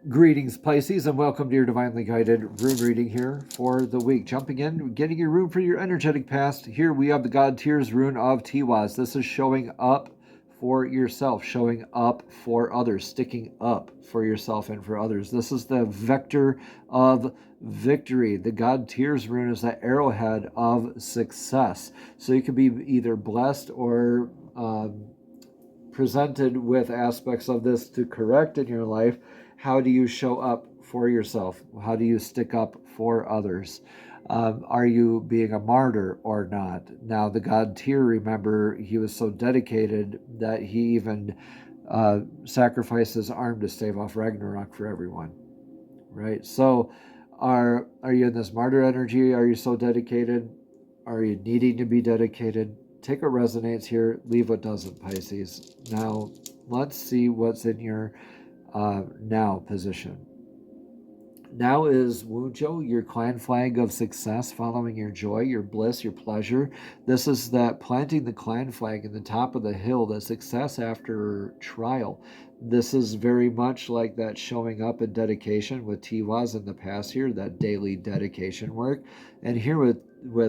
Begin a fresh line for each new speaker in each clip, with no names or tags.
Greetings, Pisces, and welcome to your divinely guided rune reading here for the week. Jumping in, getting your rune for your energetic past. Here we have the God Tears rune of Tiwaz. This is showing up for yourself, showing up for others, sticking up for yourself and for others. This is the vector of victory. The God Tears rune is that arrowhead of success. So you can be either blessed or presented with aspects of this to correct in your life. How do you show up for yourself? How do you stick up for others? Are you being a martyr or not? Now, the god Tyr, remember, he was so dedicated that he even sacrificed his arm to stave off Ragnarok for everyone, right? So are you in this martyr energy? Are you so dedicated? Are you needing to be dedicated? Take what resonates here, leave what doesn't, Pisces. Now, let's see what's in your now position. Now is Wujo, your clan flag of success, following your joy, your bliss, your pleasure. This is that planting the clan flag in the top of the hill, the success after trial. This is very much like that showing up in dedication with Tiwaz in the past here, that daily dedication work. And here with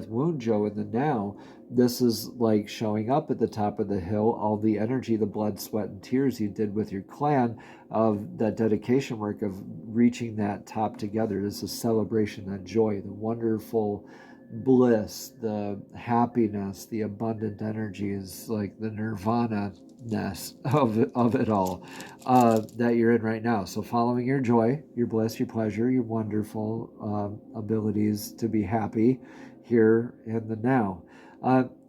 Wujo in the now, this is like showing up at the top of the hill, all the energy, the blood, sweat, and tears you did with your clan of that dedication work of reaching that top together. This is celebration, that joy, the wonderful bliss, the happiness, the abundant energy is like the nirvana-ness of it all that you're in right now. So following your joy, your bliss, your pleasure, your wonderful abilities to be happy here in the now.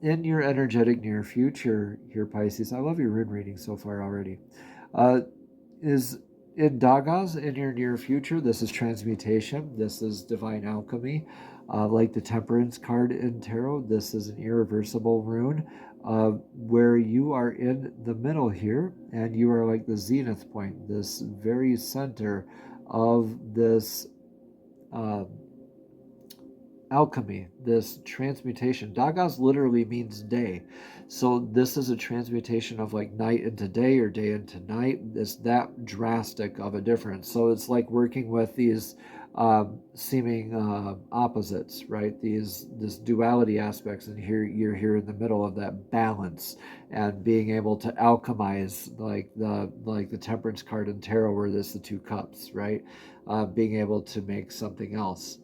In your energetic near future here, Pisces, I love your rune reading so far already. Is in Dagas in your near future. This is transmutation. This is divine alchemy. Like the Temperance card in Tarot, this is an irreversible rune where you are in the middle here and you are like the zenith point, this very center of this alchemy, this transmutation. Dagas literally means day. So this is a transmutation of like night into day or day into night. It's that drastic of a difference. So it's like working with these seeming opposites, right? This duality aspects, and here you're here in the middle of that balance and being able to alchemize like the Temperance card in Tarot, where there's the two cups, right? Being able to make something else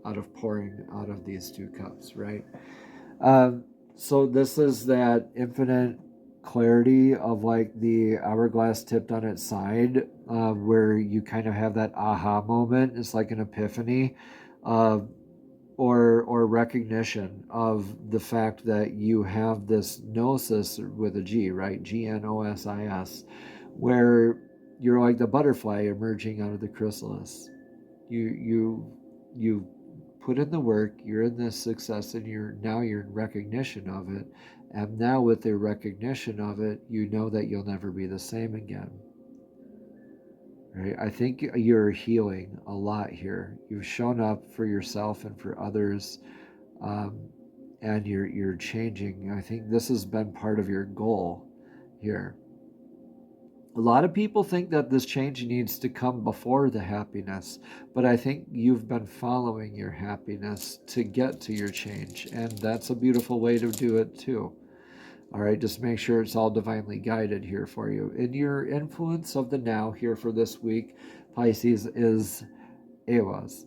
out of pouring out of these two cups, right? So this is that infinite clarity of like the hourglass tipped on its side, where you kind of have that aha moment. It's like an epiphany, or recognition of the fact that you have this gnosis with a G, right? Gnosis, where you're like the butterfly emerging out of the chrysalis. You put in the work, you're in this success, and you're in recognition of it. And now with the recognition of it, you know that you'll never be the same again. Right? I think you're healing a lot here. You've shown up for yourself and for others, and you're changing. I think this has been part of your goal here. A lot of people think that this change needs to come before the happiness, but I think you've been following your happiness to get to your change, and that's a beautiful way to do it too. All right, just make sure it's all divinely guided here for you. In your influence of the now here for this week, Pisces, is Ewas.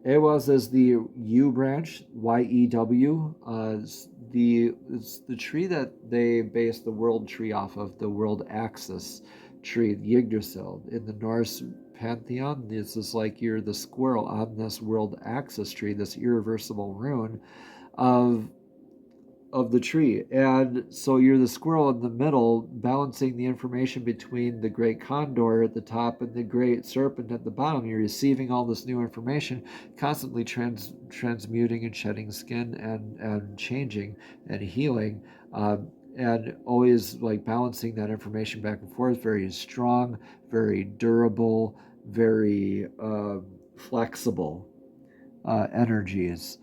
Ewas is the U branch, Y-E-W. It's the tree that they base the world tree off of, the world axis tree, Yggdrasil. In the Norse pantheon, this is like you're the squirrel on this world axis tree, this irreversible rune of the tree. And so you're the squirrel in the middle, balancing the information between the great condor at the top and the great serpent at the bottom. You're receiving all this new information, constantly transmuting and shedding skin and changing and healing, and always like balancing that information back and forth. Very strong, very durable, very flexible energies.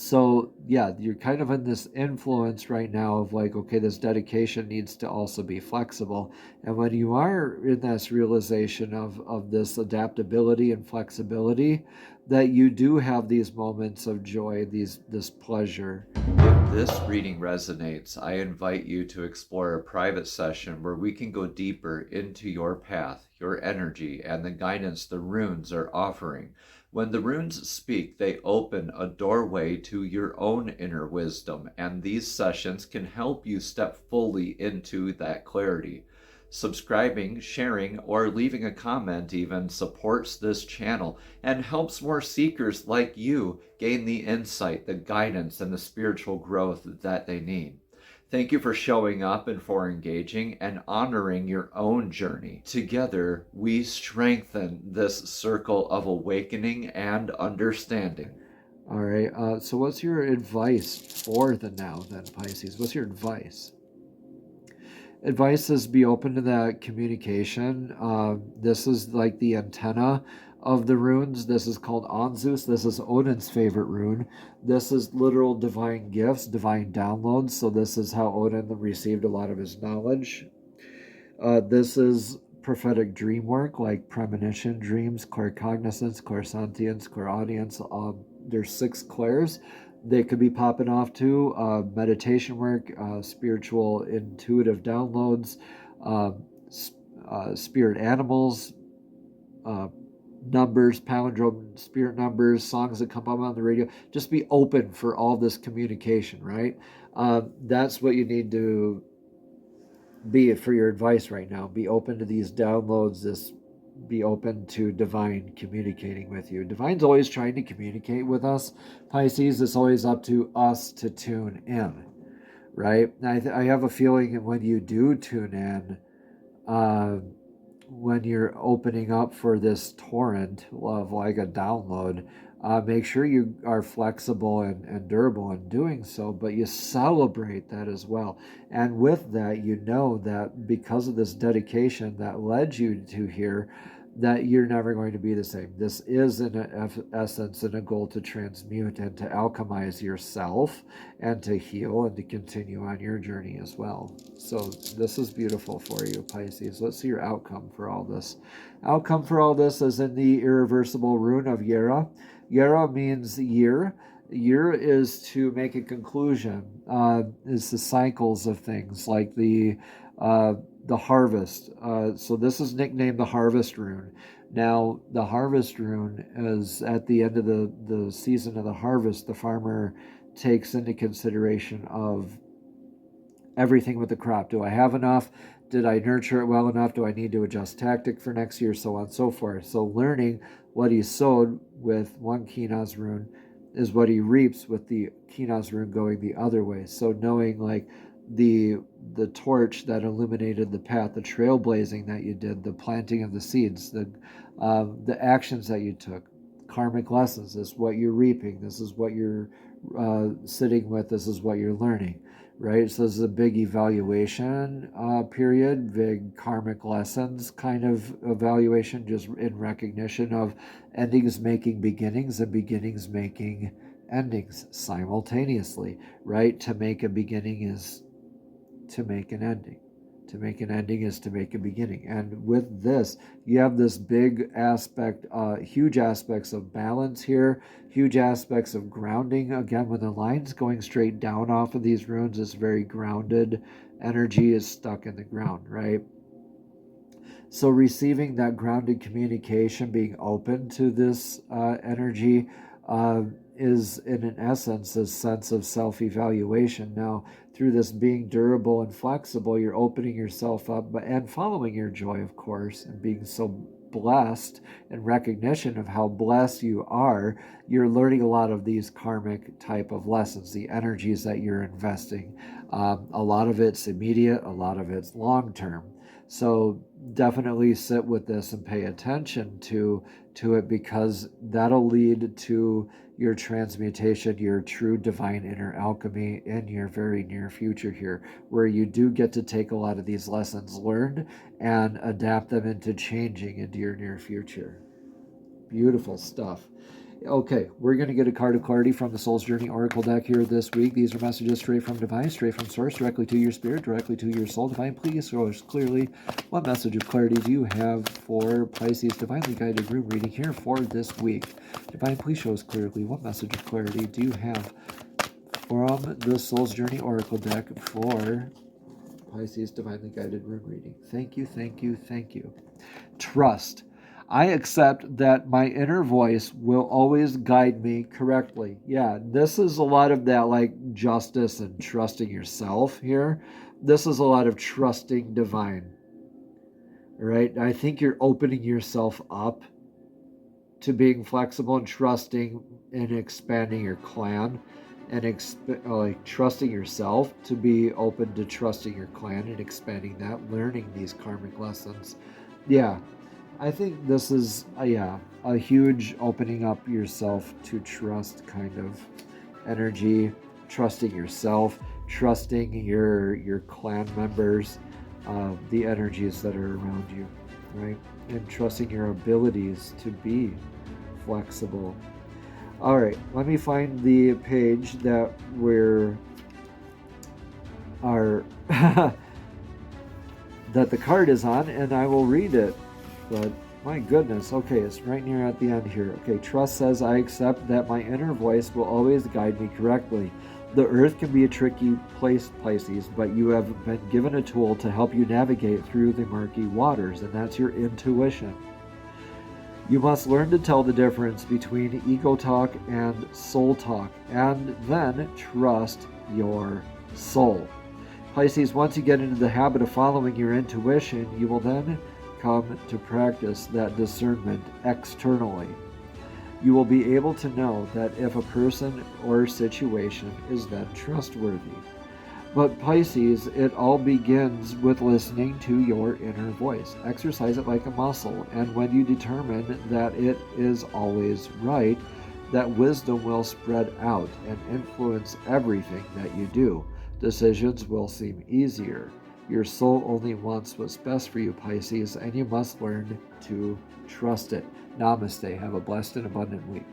So yeah, you're kind of in this influence right now of like, okay, this dedication needs to also be flexible. And when you are in this realization of this adaptability and flexibility, that you do have these moments of joy, this pleasure. If this reading resonates, I invite you to explore a private session where we can go deeper into your path, your energy, and the guidance the runes are offering. When the runes speak, they open a doorway to your own inner wisdom, and these sessions can help you step fully into that clarity. Subscribing, sharing, or leaving a comment even supports this channel and helps more seekers like you gain the insight, the guidance, and the spiritual growth that they need. Thank you for showing up and for engaging and honoring your own journey. Together, we strengthen this circle of awakening and understanding. All right, so what's your advice for the now then, Pisces? What's your advice? Advice is be open to that communication. This is like the antenna of the runes. This is called Anzus. This is Odin's favorite rune. This is literal divine gifts, divine downloads. So this is how Odin received a lot of his knowledge. This is prophetic dream work, like premonition dreams, claircognizance, clairsentience, clairaudience. There's 6 clairs they could be popping off to. Meditation work, spiritual intuitive downloads, spirit animals, numbers, palindrome spirit numbers, songs that come up on the radio. Just be open for all this communication, right? That's what you need to be for your advice right now. Be open to these downloads, be open to divine communicating with you. Divine's always trying to communicate with us. Pisces, it's always up to us to tune in, right? I have a feeling that when you do tune in, when you're opening up for this torrent of like a download, make sure you are flexible and durable in doing so, but you celebrate that as well. And with that, you know that because of this dedication that led you to here, that you're never going to be the same. This is in essence in a goal to transmute and to alchemize yourself and to heal and to continue on your journey as well. So this is beautiful for you, Pisces. Let's see your outcome for all this. Outcome for all this is in the irreversible rune of Yera. Yera means year. Year is to make a conclusion. It's the cycles of things like the harvest. So this is nicknamed the harvest rune. Now, the harvest rune is at the end of the season of the harvest, the farmer takes into consideration of everything with the crop. Do I have enough? Did I nurture it well enough? Do I need to adjust tactic for next year? So on and so forth. So learning what he sowed with one Kinaz rune is what he reaps with the Kinaz rune going the other way. So knowing like the torch that illuminated the path, the trailblazing that you did, the planting of the seeds, the actions that you took, karmic lessons. This is what you're reaping. This is what you're sitting with. This is what you're learning, right? So this is a big evaluation period, big karmic lessons kind of evaluation, just in recognition of endings making beginnings and beginnings making endings simultaneously, right? To make a beginning is to make an ending. To make an ending is to make a beginning. And with this, you have this big aspect, huge aspects of balance here, huge aspects of grounding. Again, when the line's going straight down off of these runes, it's very grounded. Energy is stuck in the ground, right? So receiving that grounded communication, being open to this energy, is in essence a sense of self-evaluation. Now, through this being durable and flexible, you're opening yourself up and following your joy, of course, and being so blessed in recognition of how blessed you are. You're learning a lot of these karmic type of lessons, the energies that you're investing. A lot of it's immediate, a lot of it's long-term. So definitely sit with this and pay attention to it, because that'll lead to your transmutation, your true divine inner alchemy in your very near future here, where you do get to take a lot of these lessons learned and adapt them into changing into your near future. Beautiful stuff. Okay, we're going to get a card of clarity from the Soul's Journey Oracle deck here this week. These are messages straight from Divine, straight from Source, directly to your spirit, directly to your soul. Divine, please show us clearly what message of clarity do you have for Pisces Divinely Guided Room reading here for this week. Divine, please show us clearly what message of clarity do you have from the Soul's Journey Oracle deck for Pisces Divinely Guided Room reading. Thank you, thank you, thank you. Trust. I accept that my inner voice will always guide me correctly. Yeah, this is a lot of that like justice and trusting yourself here. This is a lot of trusting divine, right? I think you're opening yourself up to being flexible and trusting and expanding your clan and like trusting yourself to be open to trusting your clan and expanding that, learning these karmic lessons. Yeah. I think this is, a huge opening up yourself to trust kind of energy, trusting yourself, trusting your clan members, the energies that are around you, right? And trusting your abilities to be flexible. All right, let me find the page that that the card is on, and I will read it. But my goodness, okay, it's right near at the end here. Okay, trust says, I accept that my inner voice will always guide me correctly. The earth can be a tricky place, Pisces, but you have been given a tool to help you navigate through the murky waters, and that's your intuition. You must learn to tell the difference between ego talk and soul talk, and then trust your soul. Pisces, once you get into the habit of following your intuition, you will then come to practice that discernment externally. You will be able to know that if a person or situation is then trustworthy. But Pisces, it all begins with listening to your inner voice. Exercise it like a muscle, and when you determine that it is always right, that wisdom will spread out and influence everything that you do. Decisions will seem easier. Your soul only wants what's best for you, Pisces, and you must learn to trust it. Namaste. Have a blessed and abundant week.